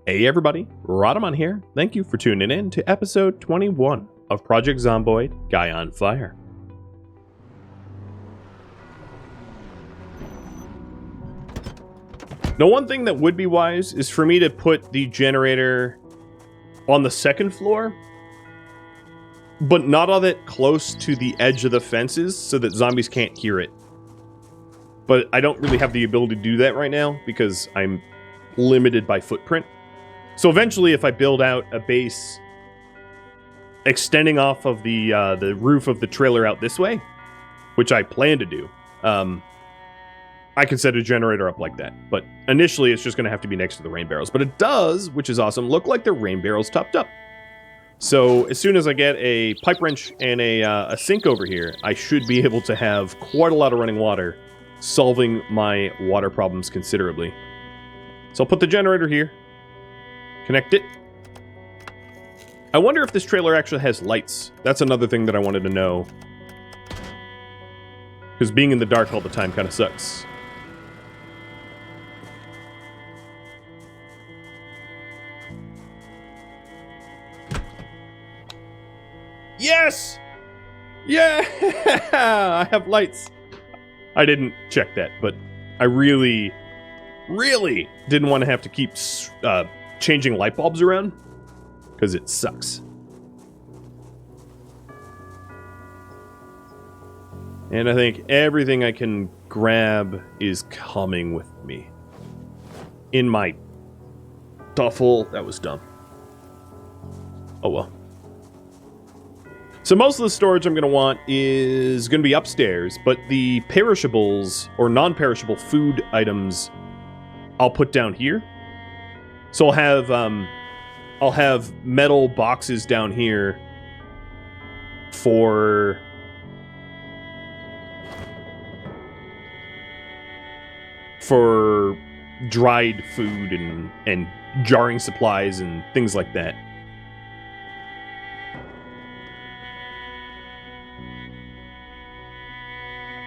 Hey everybody, Rhadamant here. Thank you for tuning in to episode 21 of Project Zomboid, Guy on Fire. Now, one thing that would be wise is for me to put the generator on the second floor, but not all that close to the edge of the fences so that zombies can't hear it. But I don't really have the ability to do that right now because I'm limited by footprint. So eventually, if I build out a base extending off of the roof of the trailer out this way, which I plan to do, I can set a generator up like that. But initially, it's just going to have to be next to the rain barrels. But it does, which is awesome, look like the rain barrels topped up. So as soon as I get a pipe wrench and a sink over here, I should be able to have quite a lot of running water, solving my water problems considerably. So I'll put the generator here. Connect it. I wonder if this trailer actually has lights. That's another thing that I wanted to know. Because being in the dark all the time kind of sucks. Yes! Yeah! I have lights. I didn't check that, but I really didn't want to have to keep changing light bulbs around, because it sucks. And I think everything I can grab is coming with me. In my duffel. That was dumb. Oh well. So most of the storage I'm going to want is going to be upstairs, but the perishables or non-perishable food items I'll put down here. So I'll have metal boxes down here for dried food and jarring supplies and things like that.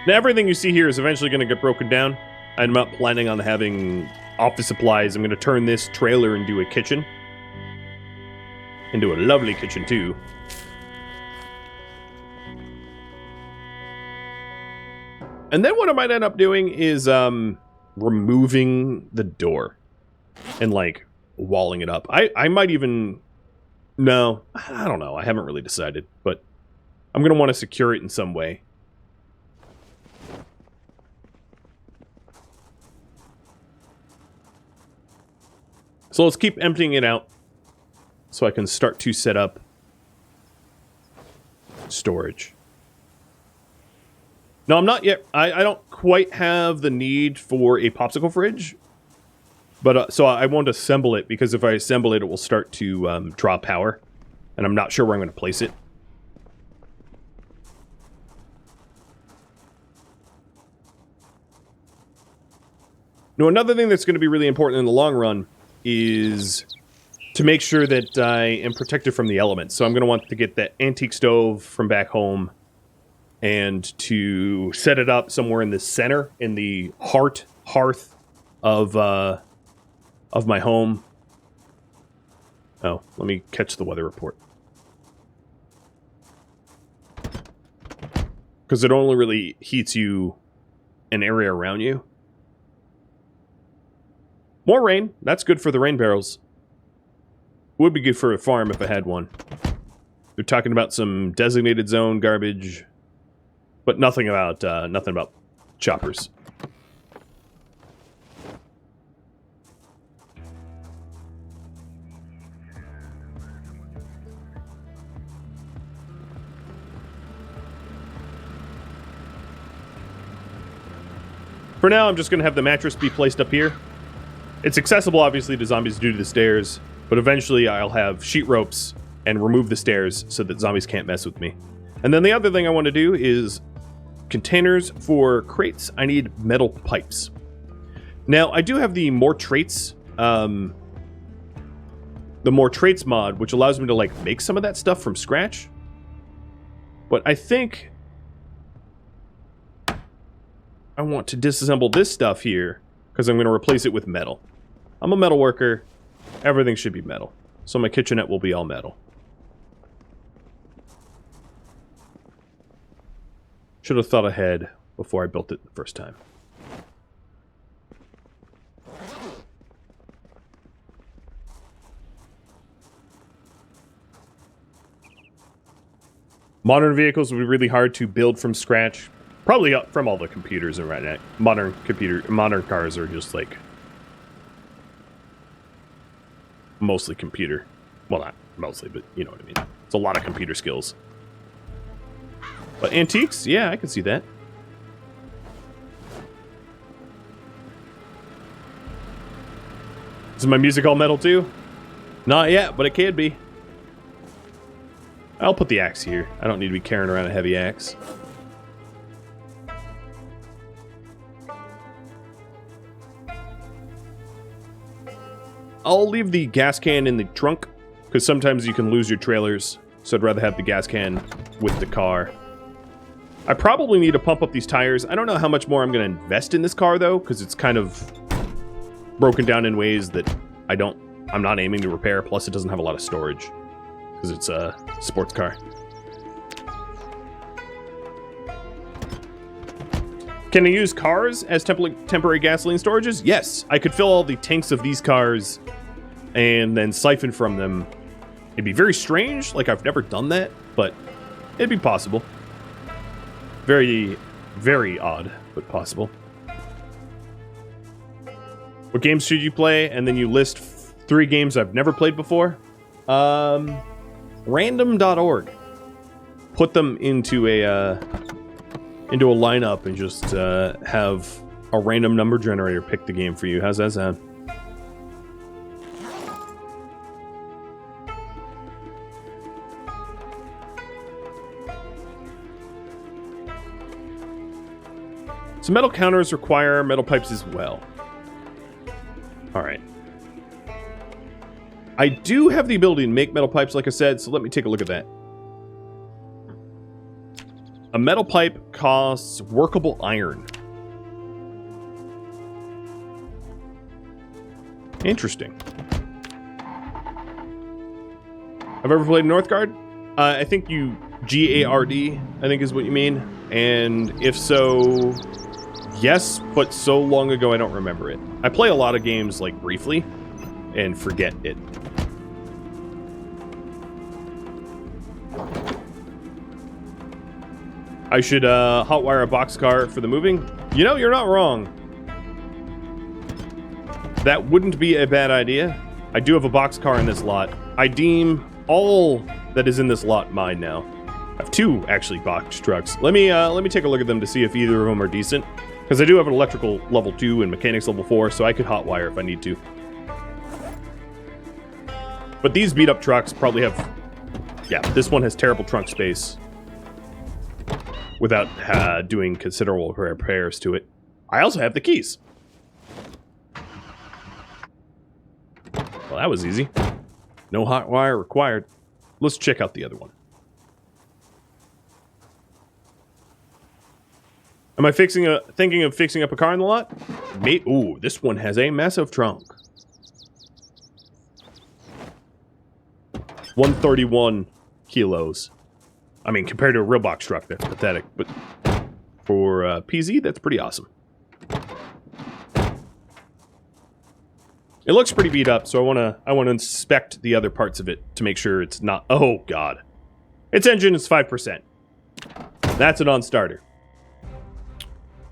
Now everything you see here is eventually going to get broken down. I'm not planning on having office supplies. I'm going to turn this trailer into a kitchen. Into a lovely kitchen, too. And then what I might end up doing is removing the door. And, like, walling it up. I might even... No, I don't know. I haven't really decided. But I'm going to want to secure it in some way. So let's keep emptying it out so I can start to set up storage. No, I'm not yet. I don't quite have the need for a popsicle fridge. But so I won't assemble it because if I assemble it, it will start to draw power. And I'm not sure where I'm going to place it. Now, another thing that's going to be really important in the long run is to make sure that I am protected from the elements. So I'm going to want to get that antique stove from back home and to set it up somewhere in the center, in the hearth of my home. Oh, let me catch the weather report. Because it only really heats you an area around you. More rain. That's good for the rain barrels. Would be good for a farm if I had one. They're talking about some designated zone garbage, but nothing about choppers. For now, I'm just going to have the mattress be placed up here. It's accessible, obviously, to zombies due to the stairs, but eventually I'll have sheet ropes and remove the stairs so that zombies can't mess with me. And then the other thing I want to do is containers for crates. I need metal pipes. Now, I do have the More Traits, mod, which allows me to, like, make some of that stuff from scratch. But I think I want to disassemble this stuff here because I'm going to replace it with metal. I'm a metalworker. Everything should be metal. So my kitchenette will be all metal. Should have thought ahead before I built it the first time. Modern vehicles would be really hard to build from scratch. Probably from all the computers and right now. Modern cars are just like mostly computer. Well, not mostly, but you know what I mean. It's a lot of computer skills. But antiques, yeah, I can see that. Is my music all metal too? Not yet, but it can be. I'll put the axe here. I don't need to be carrying around a heavy axe. I'll leave the gas can in the trunk, because sometimes you can lose your trailers, so I'd rather have the gas can with the car. I probably need to pump up these tires. I don't know how much more I'm going to invest in this car, though, because it's kind of broken down in ways that I'm not aiming to repair, plus it doesn't have a lot of storage, because it's a sports car. Can I use cars as temporary gasoline storages? Yes, I could fill all the tanks of these cars and then siphon from them. It'd be very strange, like I've never done that, but it'd be possible. Very, very odd, but possible. What games should you play? And then you list 3 games I've never played before. Random.org. Put them into a lineup and just have a random number generator pick the game for you. How's that sound? So metal counters require metal pipes as well. Alright. I do have the ability to make metal pipes, like I said, so let me take a look at that. A metal pipe costs workable iron. Interesting. Have I ever played Northgard? I think you... G-A-R-D, I think is what you mean. And if so... Yes, but so long ago I don't remember it. I play a lot of games, like, briefly, and forget it. I should hotwire a boxcar for the moving. You know, you're not wrong. That wouldn't be a bad idea. I do have a boxcar in this lot. I deem all that is in this lot mine now. I have 2, actually, box trucks. Let me take a look at them to see if either of them are decent. Because I do have an electrical level 2 and mechanics level 4, so I could hotwire if I need to. But these beat-up trucks probably have... Yeah, this one has terrible trunk space. Without doing considerable repairs to it. I also have the keys. Well, that was easy. No hot wire required. Let's check out the other one. Am I thinking of fixing up a car in the lot? Ooh, this one has a massive trunk. 131 kilos. I mean, compared to a real box truck, that's pathetic. But for PZ, that's pretty awesome. It looks pretty beat up, so I wanna inspect the other parts of it to make sure it's not. Oh God, its engine is 5%. That's a non-starter.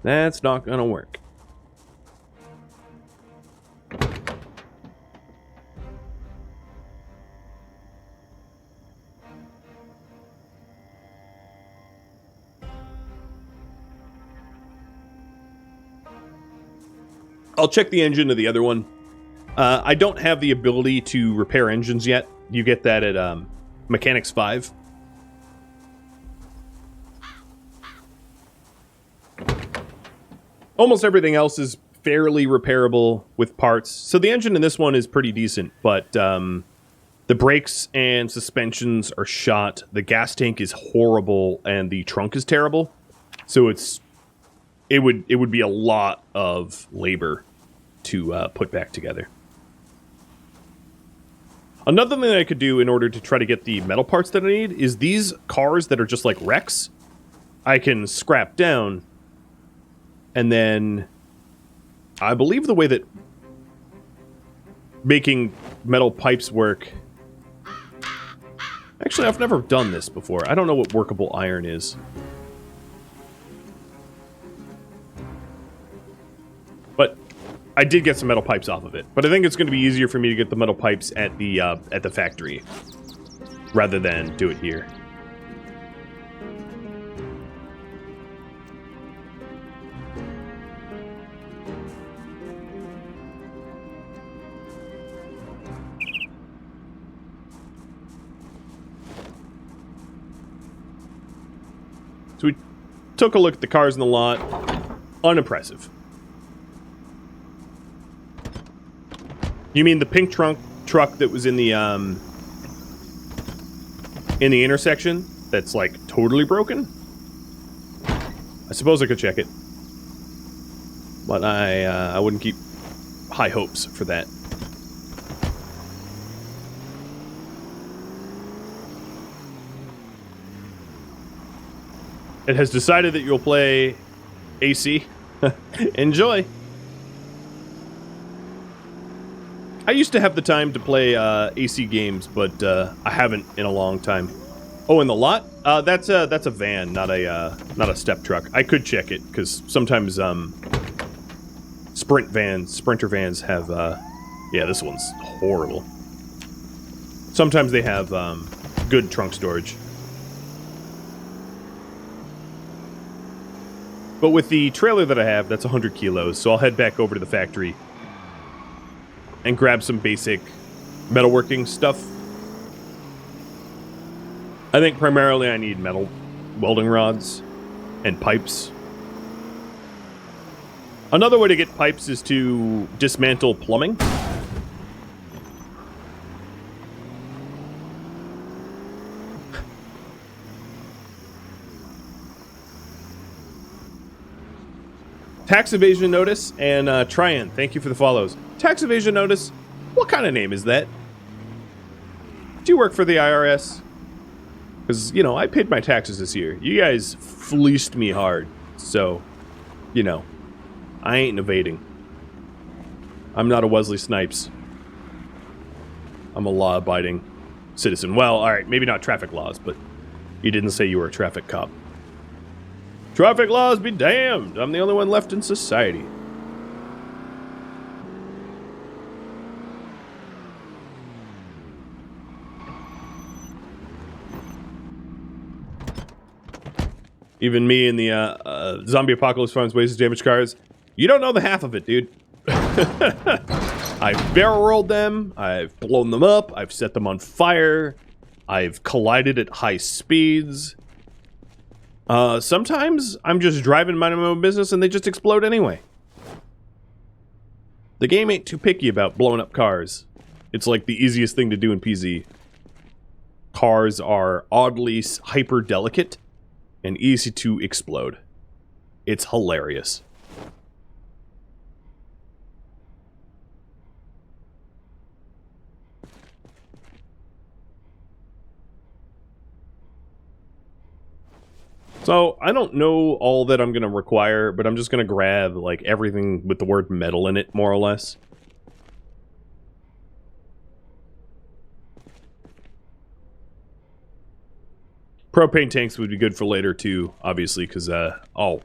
That's not gonna work. I'll check the engine of the other one. I don't have the ability to repair engines yet. You get that at Mechanics 5. Almost everything else is fairly repairable with parts. So the engine in this one is pretty decent, but the brakes and suspensions are shot. The gas tank is horrible, and the trunk is terrible. So it would be a lot of labor to put back together. Another thing that I could do in order to try to get the metal parts that I need is these cars that are just like wrecks, I can scrap down, and then I believe the way that making metal pipes work... Actually, I've never done this before. I don't know what workable iron is. But I did get some metal pipes off of it. But I think it's going to be easier for me to get the metal pipes at the factory rather than do it here. So we took a look at the cars in the lot. Unimpressive. You mean the pink truck that was in the intersection that's like totally broken? I suppose I could check it, but I wouldn't keep high hopes for that. It has decided that you'll play AC. Enjoy. I used to have the time to play AC games, but I haven't in a long time. Oh, in the lot? That's a van, not a step truck. I could check it because sometimes sprinter vans have. Yeah, this one's horrible. Sometimes they have good trunk storage. But with the trailer that I have, that's 100 kilos, so I'll head back over to the factory and grab some basic metalworking stuff. I think primarily I need metal welding rods and pipes. Another way to get pipes is to dismantle plumbing. Tax evasion notice, and Tryon, thank you for the follows. Tax evasion notice? What kind of name is that? Do you work for the IRS? Because, you know, I paid my taxes this year. You guys fleeced me hard. So, you know, I ain't evading. I'm not a Wesley Snipes. I'm a law-abiding citizen. Well, alright, maybe not traffic laws, but you didn't say you were a traffic cop. Traffic laws be damned! I'm the only one left in society. Even me in the zombie apocalypse finds ways to damage cars. You don't know the half of it, dude. I've barrel rolled them, I've blown them up, I've set them on fire, I've collided at high speeds. Sometimes I'm just driving minding my own business and they just explode anyway. The game ain't too picky about blowing up cars. It's like the easiest thing to do in PZ. Cars are oddly hyper delicate and easy to explode. It's hilarious. So, I don't know all that I'm going to require, but I'm just going to grab, like, everything with the word metal in it, more or less. Propane tanks would be good for later, too, obviously, because I'll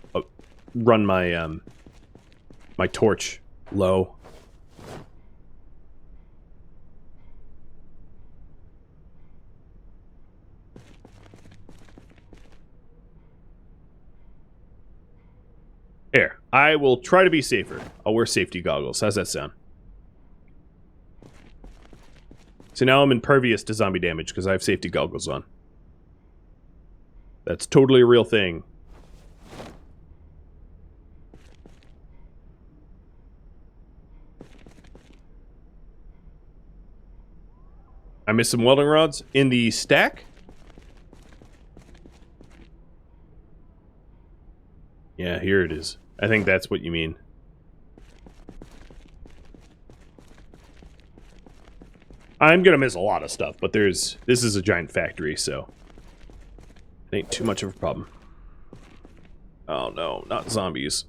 run my, my torch low. Here, I will try to be safer. I'll wear safety goggles. How's that sound? So now I'm impervious to zombie damage because I have safety goggles on. That's totally a real thing. I missed some welding rods in the stack. Yeah, here it is. I think that's what you mean. I'm gonna miss a lot of stuff, but this is a giant factory, so it ain't too much of a problem. Oh no, not zombies.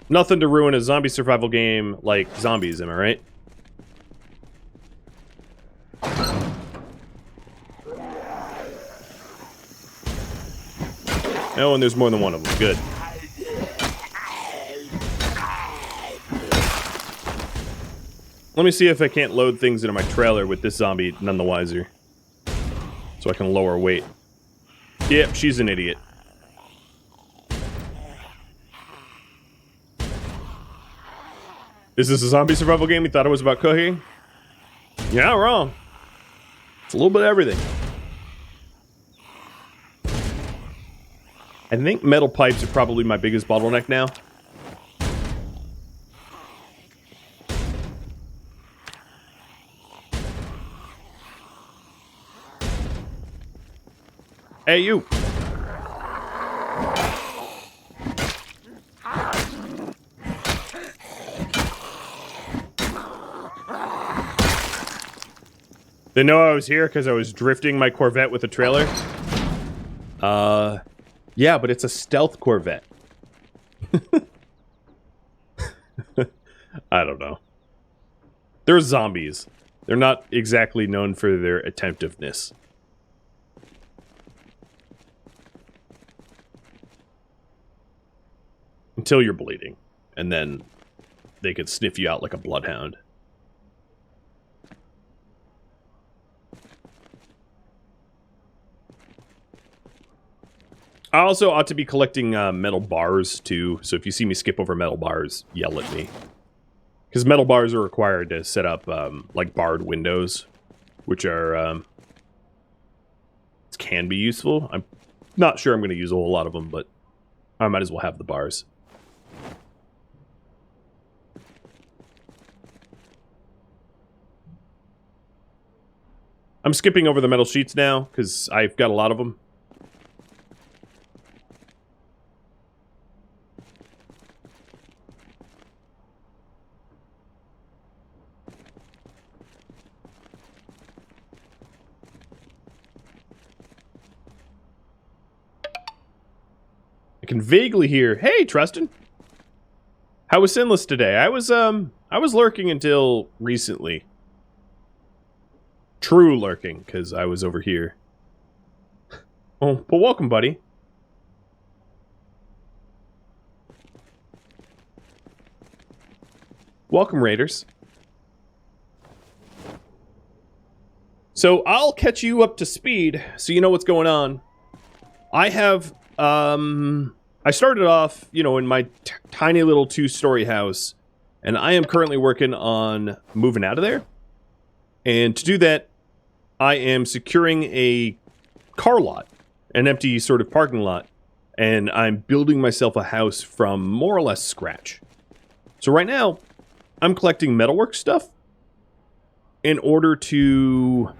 Nothing to ruin a zombie survival game like zombies, am I right? Oh, and there's more than one of them. Good. Let me see if I can't load things into my trailer with this zombie none the wiser. So I can lower weight. Yep, she's an idiot. Is this a zombie survival game? You thought it was about cooking? You're not wrong. It's a little bit of everything. I think metal pipes are probably my biggest bottleneck now. Hey, you! They know I was here because I was drifting my Corvette with a trailer? Yeah, but it's a stealth Corvette. I don't know. They're zombies. They're not exactly known for their attentiveness. Until you're bleeding. And then they could sniff you out like a bloodhound. I also ought to be collecting metal bars, too. So if you see me skip over metal bars, yell at me. Because metal bars are required to set up, like, barred windows. Which are, can be useful. I'm not sure I'm going to use a whole lot of them, but I might as well have the bars. I'm skipping over the metal sheets now, because I've got a lot of them. I can vaguely hear, hey, Tristan. How was Sinless today? I was lurking until recently. True lurking, because I was over here. Oh, but welcome, buddy. Welcome, Raiders. So, I'll catch you up to speed, so you know what's going on. I have, I started off, you know, in my tiny little 2-story house, and I am currently working on moving out of there. And to do that, I am securing a car lot, an empty sort of parking lot, and I'm building myself a house from more or less scratch. So right now, I'm collecting metalwork stuff in order to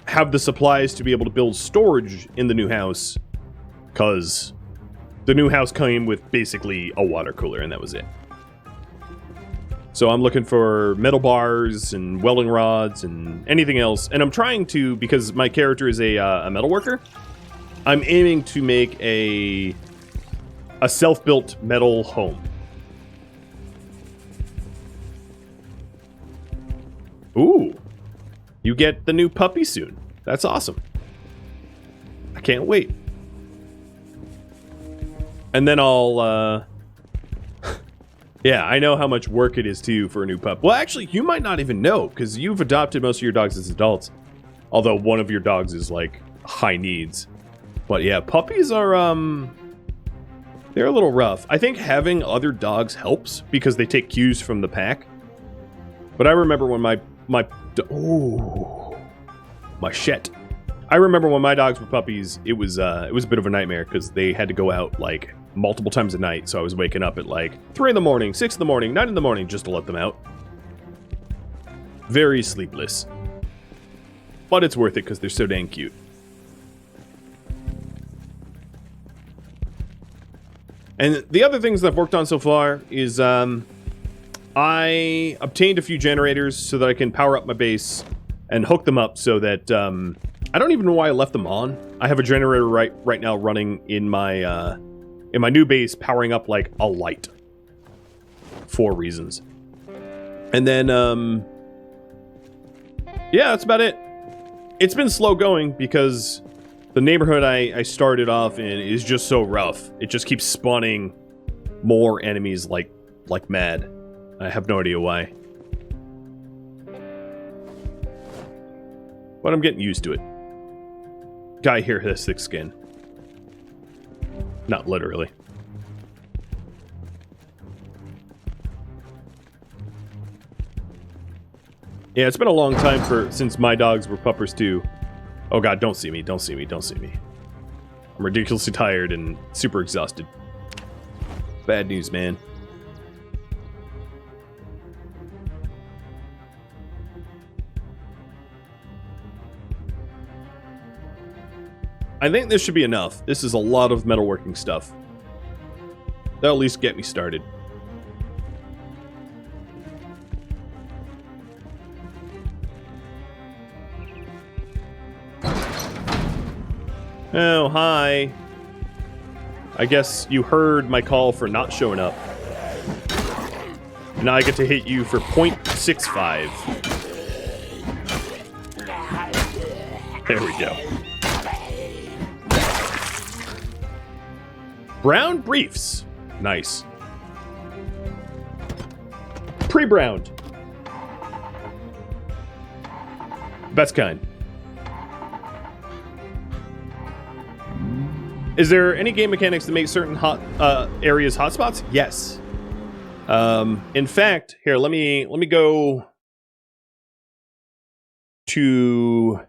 have the supplies to be able to build storage in the new house, because the new house came with basically a water cooler, and that was it. So I'm looking for metal bars and welding rods and anything else. And I'm trying to, because my character is a metalworker, I'm aiming to make a self-built metal home. Ooh. You get the new puppy soon. That's awesome. I can't wait. And then I'll, yeah, I know how much work it is, too, for a new pup. Well, actually, you might not even know, because you've adopted most of your dogs as adults. Although one of your dogs is, like, high needs. But, yeah, puppies are, they're a little rough. I think having other dogs helps, because they take cues from the pack. But I remember when my shit. I remember when my dogs were puppies, it was a bit of a nightmare, because they had to go out, like, multiple times a night, so I was waking up at like 3 in the morning, 6 in the morning, 9 in the morning just to let them out. Very sleepless. But it's worth it because they're so dang cute. And the other things that I've worked on so far is I obtained a few generators so that I can power up my base and hook them up so that, I don't even know why I left them on. I have a generator right now running in my new base, powering up like a light. 4 reasons. And then, yeah, that's about it. It's been slow going because the neighborhood I started off in is just so rough. It just keeps spawning more enemies like mad. I have no idea why. But I'm getting used to it. Guy here has thick skin. Not literally. Yeah, it's been a long time since my dogs were puppers too. Oh god, don't see me, don't see me, don't see me. I'm ridiculously tired and super exhausted. Bad news, man. I think this should be enough. This is a lot of metalworking stuff. That'll at least get me started. Oh, hi. I guess you heard my call for not showing up. And now I get to hit you for 0.65. There we go. Brown briefs. Nice. Pre-browned. Best kind. Is there any game mechanics that make certain areas hotspots? Yes. In fact, here, let me go to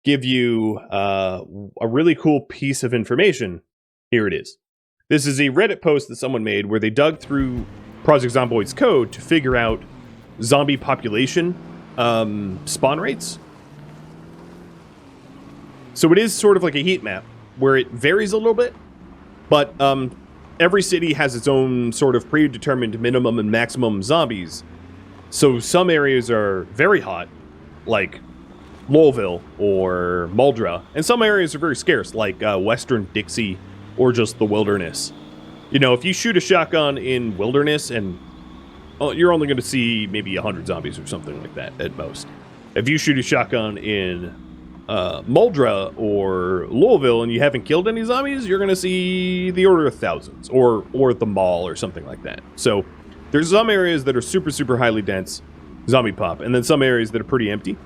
give you a really cool piece of information. Here it is. This is a Reddit post that someone made where they dug through Project Zomboid's code to figure out zombie population spawn rates. So it is sort of like a heat map where it varies a little bit, but every city has its own sort of predetermined minimum and maximum zombies. So some areas are very hot, like Lowellville or Muldra, and some areas are very scarce, like Western Dixie or just the Wilderness. You know, if you shoot a shotgun in Wilderness, and you're only going to see maybe 100 zombies or something like that at most. If you shoot a shotgun in Muldra or Lowellville and you haven't killed any zombies, you're going to see the order of thousands, or at the mall or something like that. So there's some areas that are super, super highly dense zombie pop, and then some areas that are pretty empty.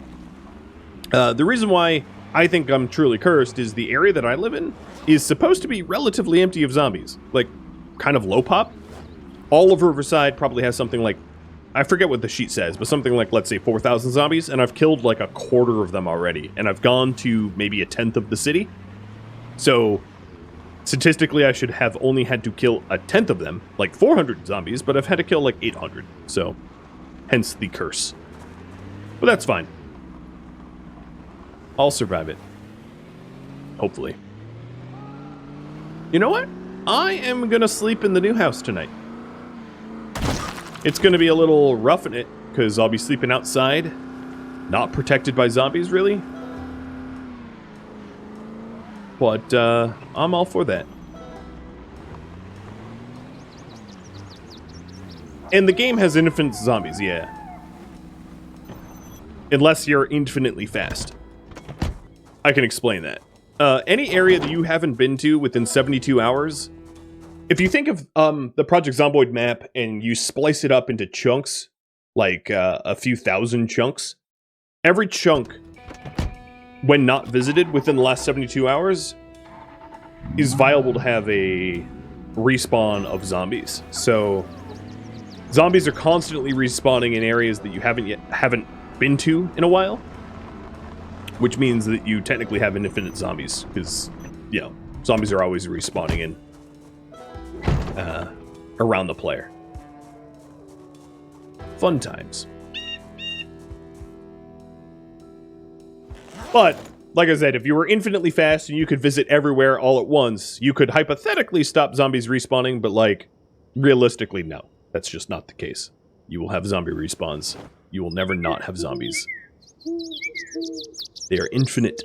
The reason why I think I'm truly cursed is the area that I live in is supposed to be relatively empty of zombies, like kind of low pop. All of Riverside probably has something like, I forget what the sheet says, but something like, let's say 4,000 zombies, and I've killed like a quarter of them already, and I've gone to maybe a tenth of the city. So statistically, I should have only had to kill a tenth of them, like 400 zombies, but I've had to kill like 800. So hence the curse. But that's fine. I'll survive it. Hopefully. You know what? I am gonna sleep in the new house tonight. It's gonna be a little rough in it, because I'll be sleeping outside. Not protected by zombies, really. But, I'm all for that. And the game has infinite zombies, yeah. Unless you're infinitely fast. I can explain that. Any area that you haven't been to within 72 hours, if you think of the Project Zomboid map and you splice it up into chunks, like a few thousand chunks, every chunk, when not visited within the last 72 hours, is viable to have a respawn of zombies. So zombies are constantly respawning in areas that you haven't been to in a while. Which means that you technically have infinite zombies, because, you know, zombies are always respawning in around the player. Fun times. But, like I said, if you were infinitely fast and you could visit everywhere all at once, you could hypothetically stop zombies respawning, but, like, realistically, no. That's just not the case. You will have zombie respawns. You will never not have zombies. They are infinite.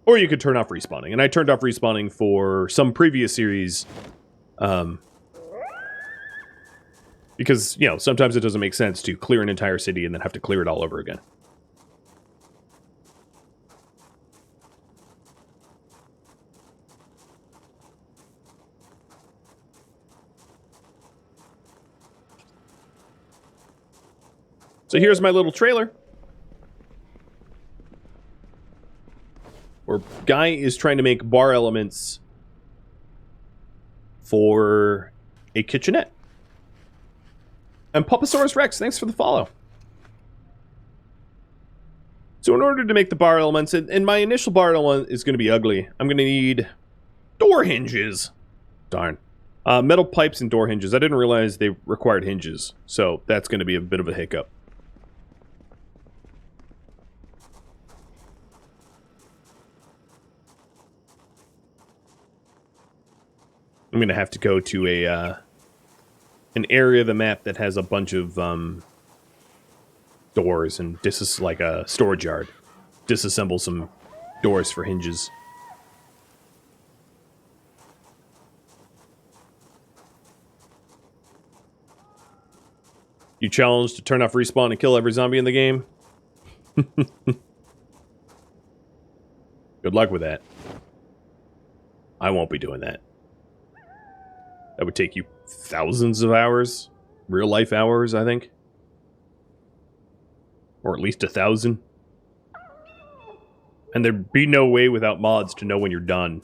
Or you could turn off respawning. And I turned off respawning for some previous series. Because, you know, sometimes it doesn't make sense to clear an entire city and then have to clear it all over again. So here's my little trailer. Where Guy is trying to make bar elements for a kitchenette. And Pupasaurus Rex, thanks for the follow. So in order to make the bar elements, and my initial bar element is going to be ugly, I'm going to need door hinges. Darn. Metal pipes and door hinges. I didn't realize they required hinges, so that's going to be a bit of a hiccup. I'm going to have to go to an area of the map that has a bunch of doors, and this is like a storage yard. Disassemble some doors for hinges. You challenged to turn off respawn and kill every zombie in the game? Good luck with that. I won't be doing that. That would take you thousands of hours. Real life hours, I think. Or at least 1,000. And there'd be no way without mods to know when you're done.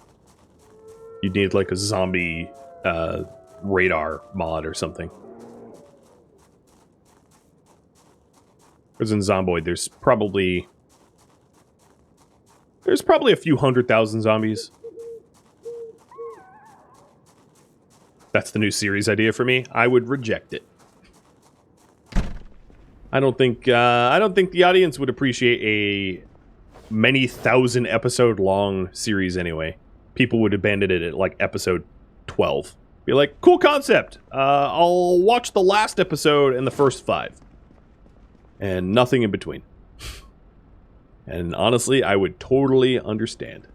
You'd need like a zombie radar mod or something. Because in Zomboid, there's probably a few 100,000 zombies. That's the new series idea for me. I would reject it. I don't think the audience would appreciate a many thousand episode long series anyway. People would abandon it at like episode 12. Be like, cool concept. I'll watch the last episode and the first 5. And nothing in between. And honestly, I would totally understand.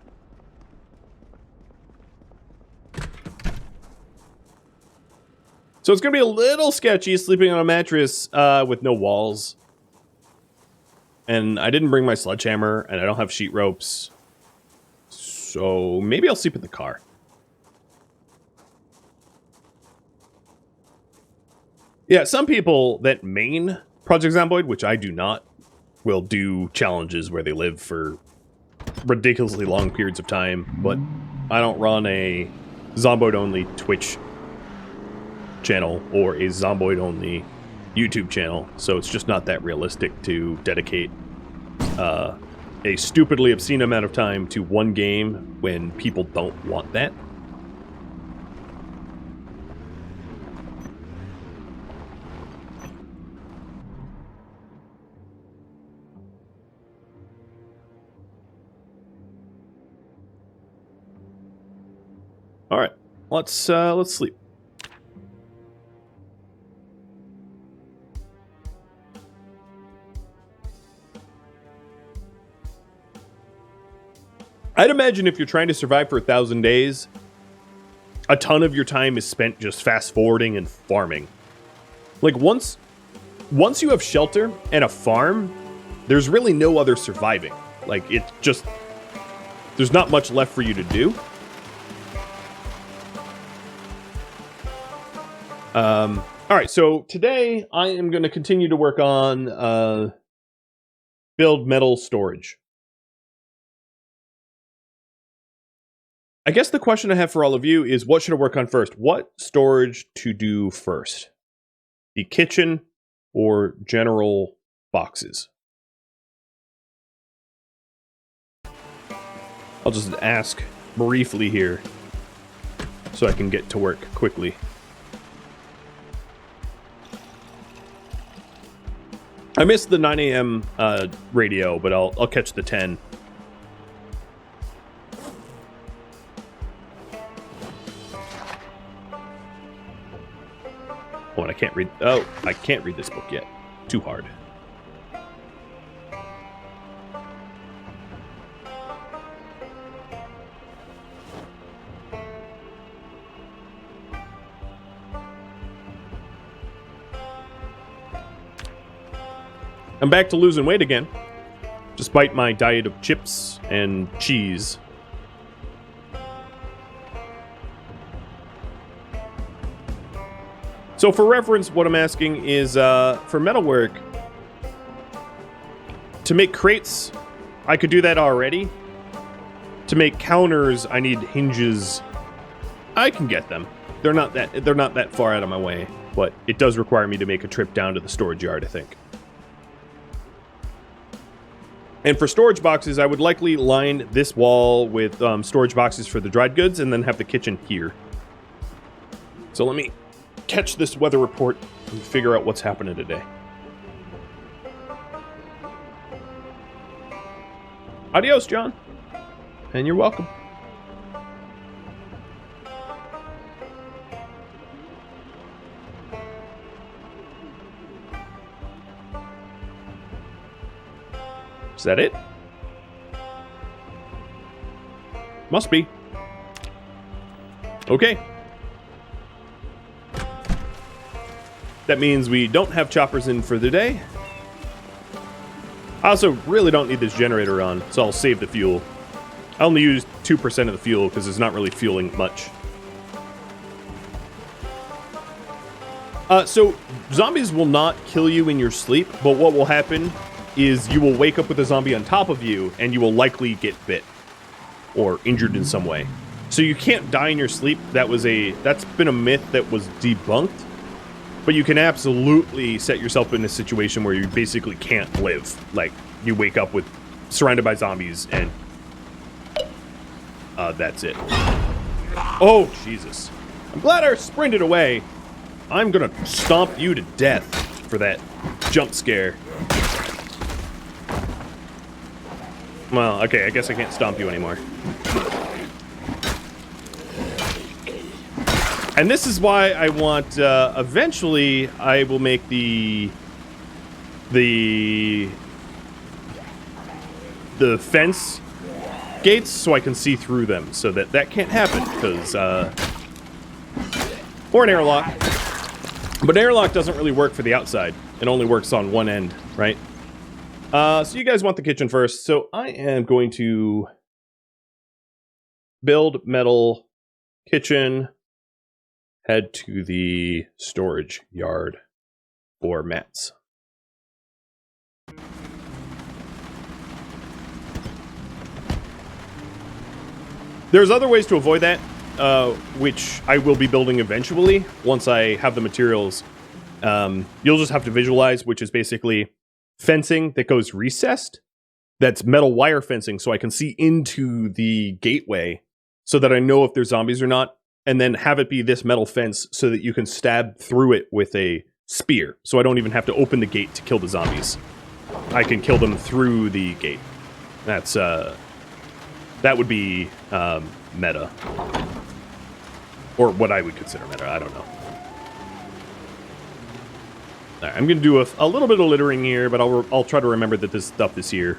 So it's going to be a little sketchy sleeping on a mattress with no walls. And I didn't bring my sledgehammer, and I don't have sheet ropes. So maybe I'll sleep in the car. Yeah, some people that main Project Zomboid, which I do not, will do challenges where they live for ridiculously long periods of time. But I don't run a Zomboid-only Twitch channel or a Zomboid only YouTube channel, so it's just not that realistic to dedicate a stupidly obscene amount of time to one game when people don't want that. All right, let's sleep. I'd imagine if you're trying to survive for 1,000 days, a ton of your time is spent just fast forwarding and farming. Like once you have shelter and a farm, there's really no other surviving. Like it just, there's not much left for you to do. All right, so today I am going to continue to work on build metal storage. I guess the question I have for all of you is, what should I work on first? What storage to do first? The kitchen or general boxes? I'll just ask briefly here so I can get to work quickly. I missed the 9 a.m. Radio, but I'll catch the 10. can't read... Oh, I can't read this book yet. Too hard. I'm back to losing weight again, despite my diet of chips and cheese. So for reference, what I'm asking is, for metalwork, to make crates, I could do that already. To make counters, I need hinges. I can get them. They're not that far out of my way, but it does require me to make a trip down to the storage yard, I think. And for storage boxes, I would likely line this wall with storage boxes for the dried goods and then have the kitchen here. So let me catch this weather report and figure out what's happening today. Adios, John. And you're welcome. Is that it? Must be. Okay. That means we don't have choppers in for the day. I also really don't need this generator on, so I'll save the fuel. I only use 2% of the fuel because it's not really fueling much. So zombies will not kill you in your sleep, but what will happen is you will wake up with a zombie on top of you, and you will likely get bit or injured in some way. So you can't die in your sleep. That's been a myth that was debunked. But you can absolutely set yourself in a situation where you basically can't live. Like, you wake up surrounded by zombies, and that's it. Oh, Jesus. I'm glad I sprinted away. I'm gonna stomp you to death for that jump scare. Well, okay, I guess I can't stomp you anymore. And this is why I want, eventually, I will make the fence gates so I can see through them, so that can't happen, because, or an airlock. But an airlock doesn't really work for the outside. It only works on one end, right? So you guys want the kitchen first, so I am going to build metal kitchen, head to the storage yard for mats. There's other ways to avoid that, which I will be building eventually once I have the materials. You'll just have to visualize, which is basically fencing that goes recessed. That's metal wire fencing, so I can see into the gateway so that I know if there's zombies or not, and then have it be this metal fence so that you can stab through it with a spear, so I don't even have to open the gate to kill the zombies. I can kill them through the gate. That's, that would be, meta. Or what I would consider meta, I don't know. Alright, I'm gonna do a little bit of littering here, but I'll try to remember that this stuff is here.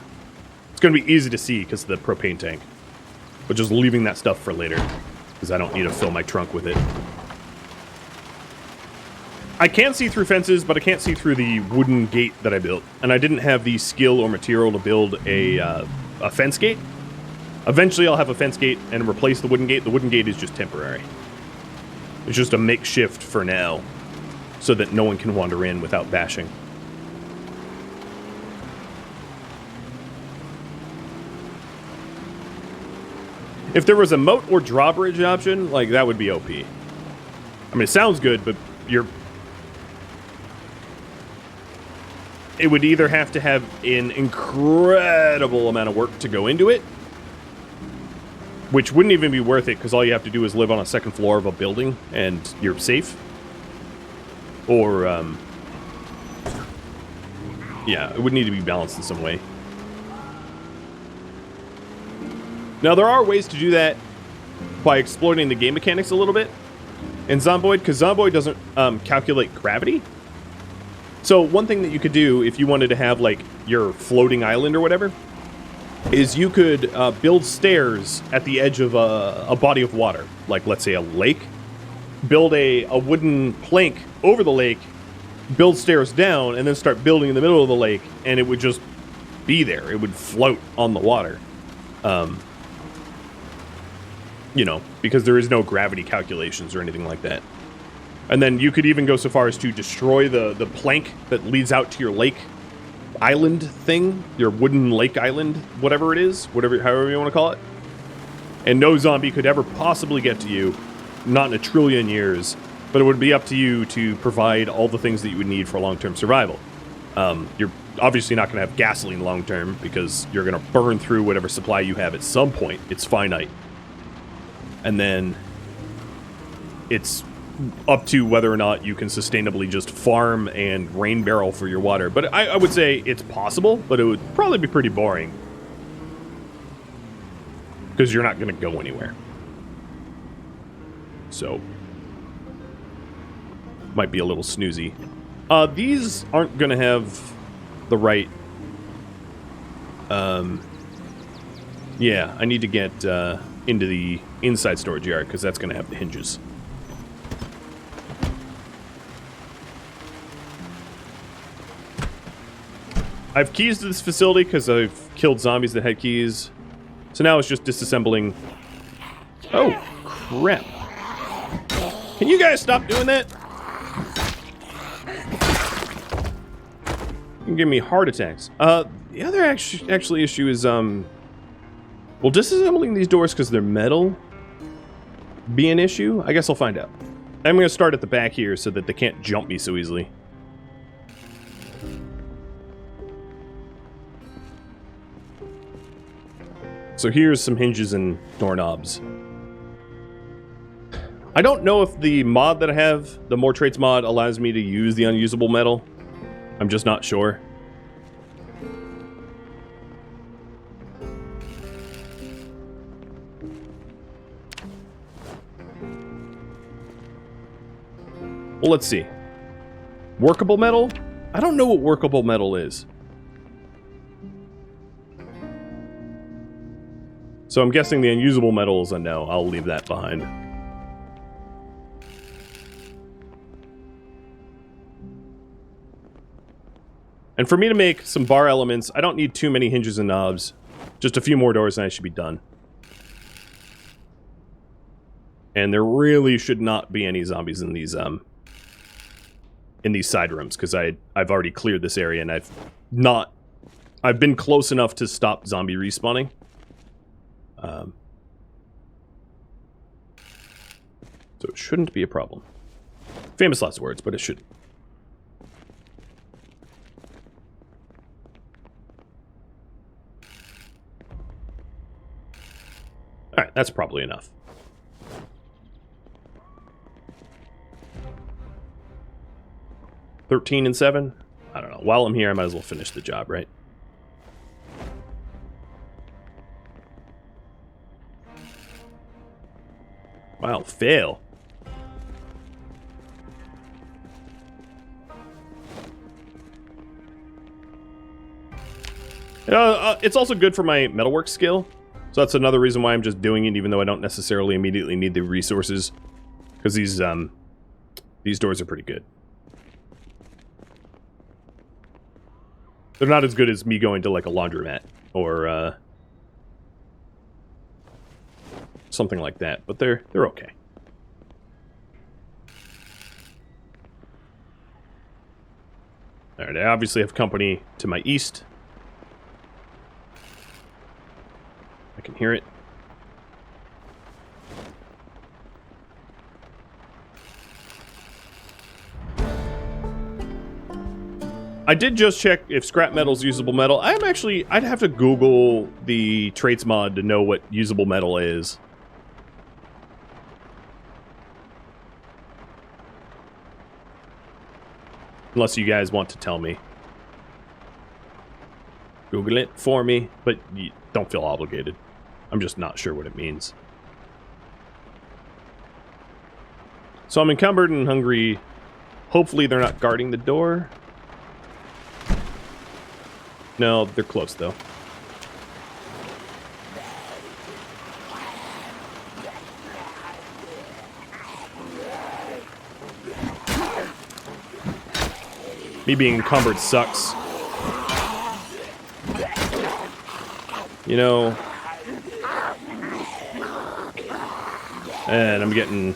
It's gonna be easy to see because of the propane tank. But just leaving that stuff for later, because I don't need to fill my trunk with it. I can see through fences, but I can't see through the wooden gate that I built. And I didn't have the skill or material to build a fence gate. Eventually I'll have a fence gate and replace the wooden gate. The wooden gate is just temporary. It's just a makeshift for now, so that no one can wander in without bashing. If there was a moat or drawbridge option, like, that would be OP. I mean, it sounds good, but it would either have to have an incredible amount of work to go into it, which wouldn't even be worth it, because all you have to do is live on a second floor of a building, and you're safe. Or, yeah, it would need to be balanced in some way. Now, there are ways to do that by exploiting the game mechanics a little bit. in Zomboid, because Zomboid doesn't calculate gravity. So one thing that you could do if you wanted to have, like, your floating island or whatever, is you could build stairs at the edge of a body of water, like, let's say, a lake. Build a wooden plank over the lake, build stairs down, and then start building in the middle of the lake, and it would just be there. It would float on the water. You know, because there is no gravity calculations or anything like that. And then you could even go so far as to destroy the plank that leads out to your lake island thing, your wooden lake island, whatever it is, however you want to call it. And no zombie could ever possibly get to you, not in a trillion years, but it would be up to you to provide all the things that you would need for long-term survival. You're obviously not going to have gasoline long-term, because you're going to burn through whatever supply you have at some point. It's finite. And then it's up to whether or not you can sustainably just farm and rain barrel for your water. But I would say it's possible, but it would probably be pretty boring, because you're not going to go anywhere. So, might be a little snoozy. These aren't going to have the right... yeah, I need to get into the inside storage yard, because that's going to have the hinges. I have keys to this facility because I've killed zombies that had keys. So now it's just disassembling. Oh, crap. Can you guys stop doing that? You can give me heart attacks. The other actually issue is, well, disassembling these doors because they're metal be an issue? I guess I'll find out. I'm going to start at the back here so that they can't jump me so easily. So here's some hinges and doorknobs. I don't know if the mod that I have, the More Traits mod, allows me to use the unusable metal. I'm just not sure. Well, let's see. Workable metal? I don't know what workable metal is. So I'm guessing the unusable metal is a no. I'll leave that behind. And for me to make some bar elements, I don't need too many hinges and knobs. Just a few more doors and I should be done. And there really should not be any zombies in these side rooms, because I've already cleared this area and I've been close enough to stop zombie respawning. So it shouldn't be a problem. Famous last words, but it shouldn't. Alright, that's probably enough. $13 and $7? I don't know. While I'm here, I might as well finish the job, right? Wow, fail. It's also good for my metalwork skill. So that's another reason why I'm just doing it, even though I don't necessarily immediately need the resources. Because these doors are pretty good. They're not as good as me going to, like, a laundromat or something like that, but they're okay. Alright, I obviously have company to my east. I can hear it. I did just check if scrap metal is usable metal. I'd have to Google the traits mod to know what usable metal is. Unless you guys want to tell me. Google it for me, but you don't feel obligated. I'm just not sure what it means. So I'm encumbered and hungry. Hopefully they're not guarding the door. No, they're close though. Me being encumbered sucks. You know. And I'm getting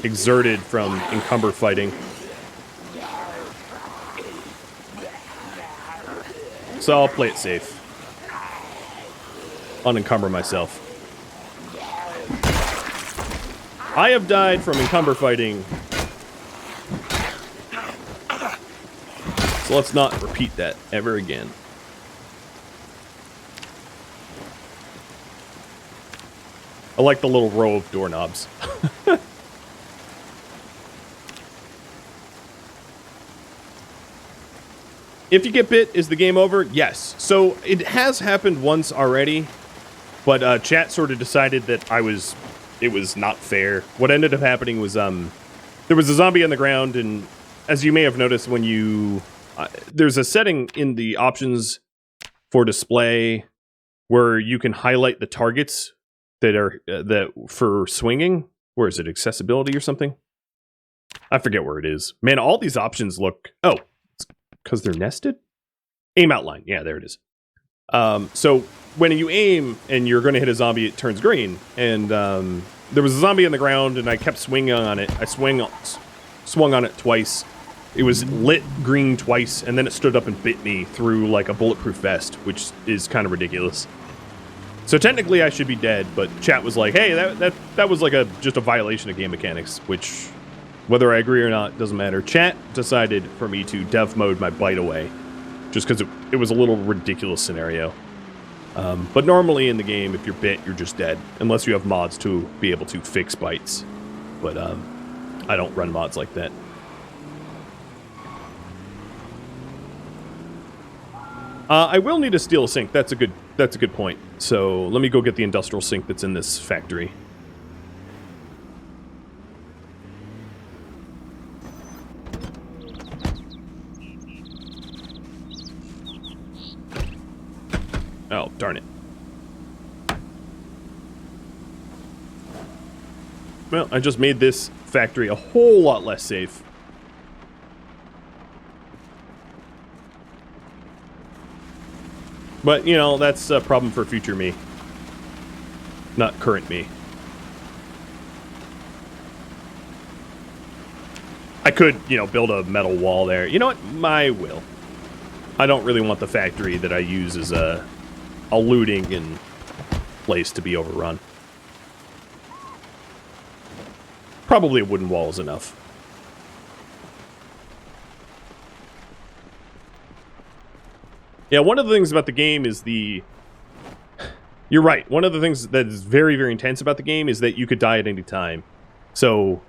exerted from encumber fighting. So I'll play it safe. Unencumber myself. I have died from encumber fighting. So let's not repeat that ever again. I like the little row of doorknobs. If you get bit, is the game over? Yes. So it has happened once already, but chat sort of decided that it was not fair. What ended up happening was there was a zombie on the ground, and as you may have noticed when you there's a setting in the options for display where you can highlight the targets that are for swinging. Where is it? Accessibility or something? I forget where it is. Man, all these options look... Oh, it's because they're nested? Aim outline. Yeah, there it is. So when you aim and you're going to hit a zombie, it turns green. And there was a zombie on the ground, and I kept swinging on it. I swung on it twice. It was lit green twice, and then it stood up and bit me through like a bulletproof vest, which is kind of ridiculous. So technically I should be dead, but chat was like, hey, that was like just a violation of game mechanics, which, whether I agree or not, doesn't matter. Chat decided for me to dev mode my bite away, just because it was a little ridiculous scenario. But normally in the game, if you're bit, you're just dead, unless you have mods to be able to fix bites. But I don't run mods like that. I will need a steel sink. That's a good point. So let me go get the industrial sink that's in this factory. Oh, darn it. Well, I just made this factory a whole lot less safe. But, you know, that's a problem for future me. Not current me. I could, you know, build a metal wall there. You know what? I will. I don't really want the factory that I use as a looting and place to be overrun. Probably a wooden wall is enough. Yeah, one of the things about the game is You're right. One of the things that is very, very intense about the game is that you could die at any time. So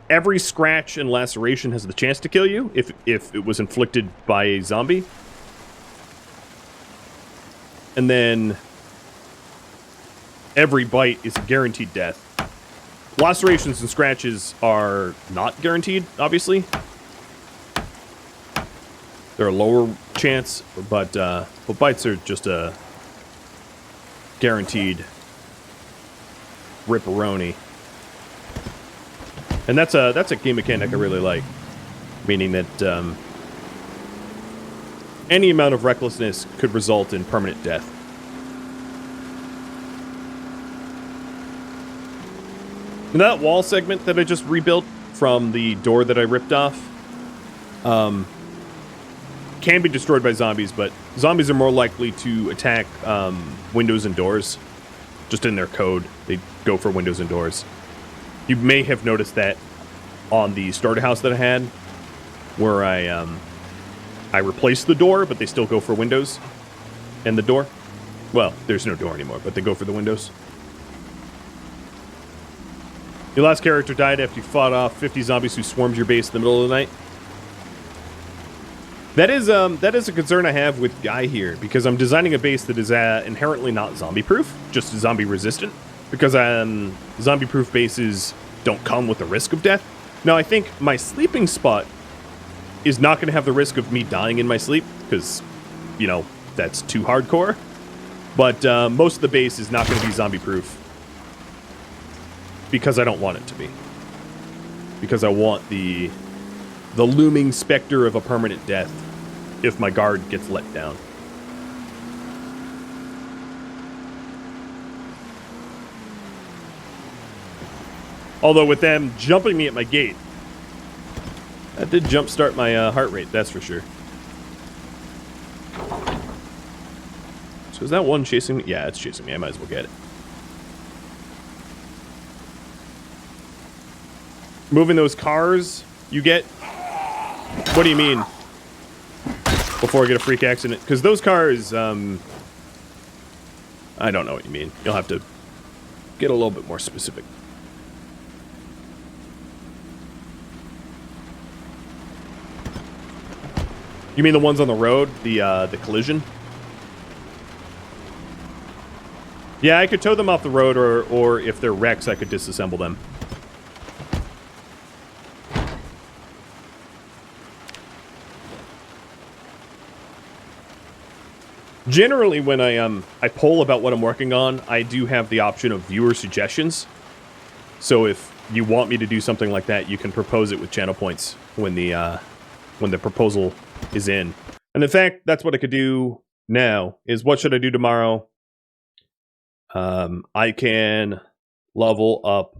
every scratch and laceration has the chance to kill you if it was inflicted by a zombie. And then every bite is a guaranteed death. Lacerations and scratches are not guaranteed, obviously. They're a lower chance, but bites are just a guaranteed ripperoni. And that's a game mechanic I really like, meaning that any amount of recklessness could result in permanent death. And that wall segment that I just rebuilt from the door that I ripped off can be destroyed by zombies, but zombies are more likely to attack windows and doors. Just in their code, they go for windows and doors. You may have noticed that on the starter house that I had, where I replaced the door, but they still go for windows and the door. Well, there's no door anymore, but they go for the windows. Your last character died after you fought off 50 zombies who swarmed your base in the middle of the night. That is a concern I have with Guy here, because I'm designing a base that is inherently not zombie-proof, just zombie-resistant. Because zombie-proof bases don't come with the risk of death. Now, I think my sleeping spot is not going to have the risk of me dying in my sleep, because, you know, that's too hardcore. But most of the base is not going to be zombie-proof, because I don't want it to be. Because I want the looming specter of a permanent death if my guard gets let down. Although with them jumping me at my gate, that did jumpstart my heart rate, that's for sure. So is that one chasing me? Yeah, it's chasing me. I might as well get it. Moving those cars you get? What do you mean? Before I get a freak accident? Because those cars, I don't know what you mean. You'll have to get a little bit more specific. You mean the ones on the road? The collision? Yeah, I could tow them off the road, or if they're wrecks, I could disassemble them. Generally, when I poll about what I'm working on, I do have the option of viewer suggestions. So if you want me to do something like that, you can propose it with channel points when the proposal is in. And in fact, that's what I could do now, is what should I do tomorrow? I can level up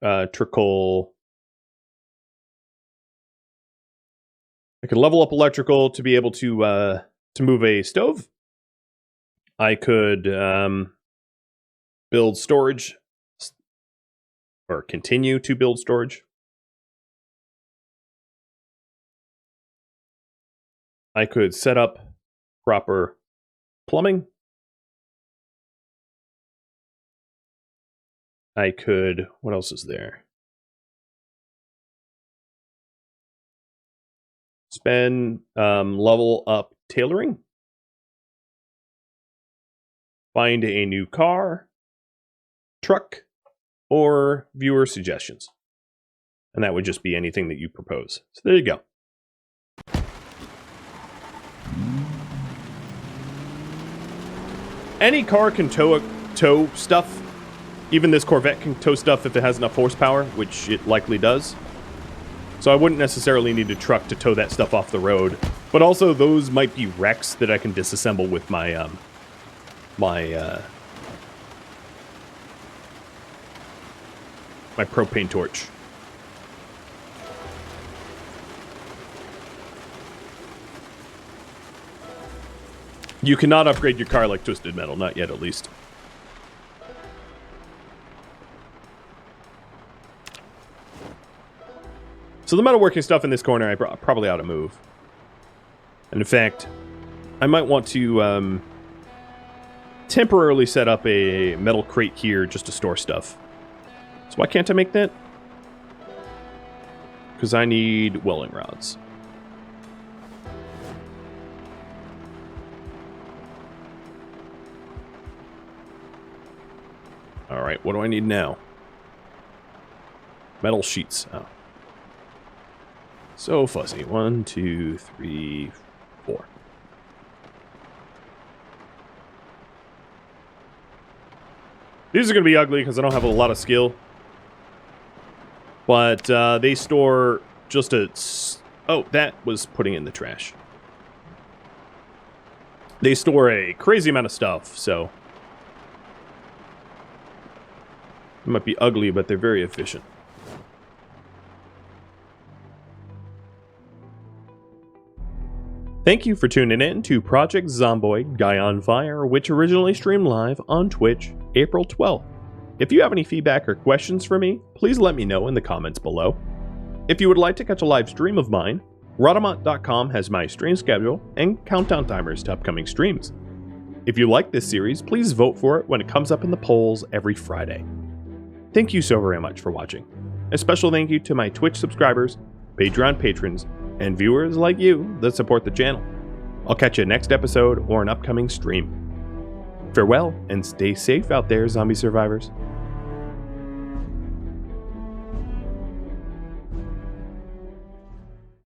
electrical. I could level up electrical to be able to move a stove. I could build storage, or continue to build storage. I could set up proper plumbing. I could, what else is there? Spend, level up tailoring. Find a new car, truck, or viewer suggestions. And that would just be anything that you propose. So there you go. Any car can tow stuff. Even this Corvette can tow stuff if it has enough horsepower, which it likely does. So I wouldn't necessarily need a truck to tow that stuff off the road. But also, those might be wrecks that I can disassemble with my, my propane torch. You cannot upgrade your car like Twisted Metal, not yet at least. So the metalworking stuff in this corner, I probably ought to move. And in fact, I might want to temporarily set up a metal crate here just to store stuff. So why can't I make that? Because I need welding rods. Alright, what do I need now? Metal sheets. Oh. So fuzzy. 1, 2, 3, 4. These are going to be ugly because I don't have a lot of skill. But they store just a... Oh, that was putting in the trash. They store a crazy amount of stuff, so... It might be ugly, but they're very efficient. Thank you for tuning in to Project Zomboid, Guy on Fire, which originally streamed live on Twitch, April 12th. If you have any feedback or questions for me, please let me know in the comments below. If you would like to catch a live stream of mine, Rhadamant.com has my stream schedule and countdown timers to upcoming streams. If you like this series, please vote for it when it comes up in the polls every Friday. Thank you so very much for watching. A special thank you to my Twitch subscribers, Patreon patrons, and viewers like you that support the channel. I'll catch you next episode or an upcoming stream. Farewell and stay safe out there, zombie survivors.